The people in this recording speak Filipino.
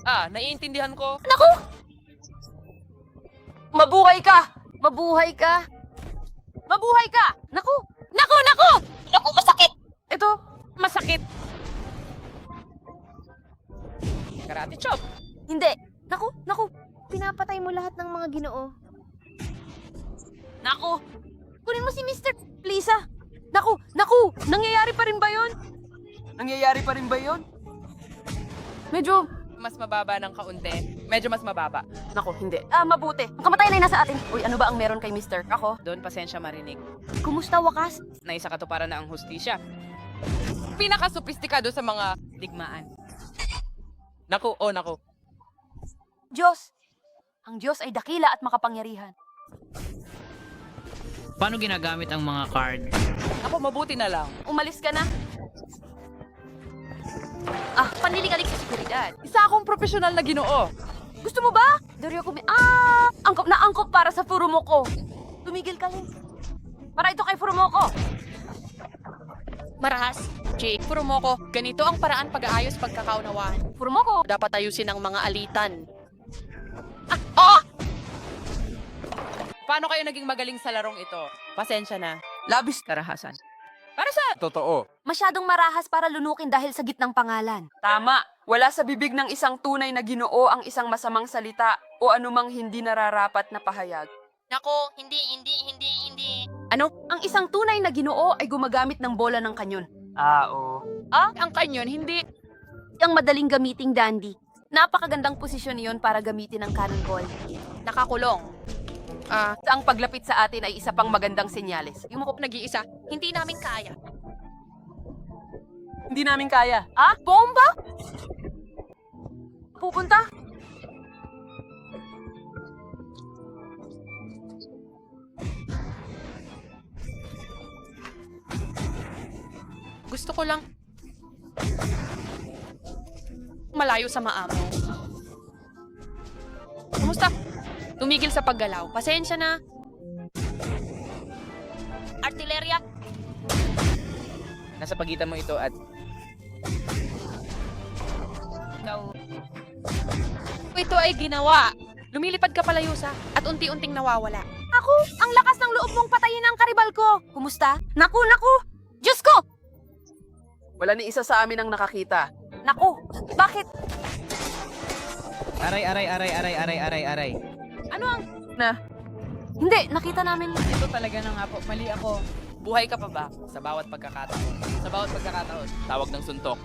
Naiintindihan ko. Naku! Mabuhay ka! Mabuhay ka! Mabuhay ka! Naku! Naku! Naku! Naku, masakit! Ito, masakit. Karate chop. Hindi. Naku! Naku! Pinapatay mo lahat ng mga Ginoo. Naku! Kunin mo si Mr. Lisa! Naku! Naku! Nangyayari pa rin ba yun? Nangyayari pa rin ba yun? Medyo... Mas mababa ng kaunti. Medyo mas mababa. Naku, hindi. Mabuti. Ang kamatayan ay nasa atin. Uy, ano ba ang meron kay Mr.? Ako? Doon pasensya marinig. Kumusta wakas? Na isa katuparan na ang hustisya. Pinakasophistikado sa mga digmaan. Naku, naku. Diyos! Ang Diyos ay dakila at makapangyarihan. Paano ginagamit ang mga card? Ako, mabuti na lang. Umalis ka na. Panlilikalik sa seguridad. Isa akong profesional na Ginoo. Gusto mo ba? Dario kumi... Angkop na angkop para sa Furumoko. Tumigil ka lang. Para ito kay Furumoko. Marahas, Jake, puro mo ko. Ganito ang paraan pag-aayos pagkakaunawaan. Furumoko. Dapat ayusin ang mga alitan. Paano kayo naging magaling sa larong ito? Pasensya na. Labis. Karahasan. Para sa... Totoo. Masyadong marahas para lunukin dahil sa gitnang pangalan. Tama. Wala sa bibig ng isang tunay na Ginoo ang isang masamang salita o anumang hindi nararapat na pahayag. Nako, hindi. Ano? Ang isang tunay na Ginoo ay gumagamit ng bola ng kanyon. Oo. Ang kanyon, hindi. Ang madaling gamiting dandy. Napakagandang posisyon iyon para gamitin ang cannonball. Nakakulong. Ang paglapit sa atin ay isa pang magandang senyales. Yung mukop nag-iisa, hindi namin kaya. Hindi namin kaya. Bomba? Pupunta? Gusto ko lang malayo sa maamo. Kumusta? Tumigil sa paggalaw. Pasensya na. Artilerya. Nasa pagitan mo ito at... Ito ay ginawa. Lumilipad ka palayo sa at unti-unting nawawala. Ako, ang lakas ng loob mong patayin ang karibal ko. Kumusta? Naku, naku! Diyos ko! Wala ni isa sa amin ang nakakita. Naku, bakit? Aray. Ano ang... Hindi, nakita namin. Ito talaga na nga po. Mali ako. Buhay ka pa ba? Sa bawat pagkakataon. Sa bawat pagkakataon. Tawag ng suntok.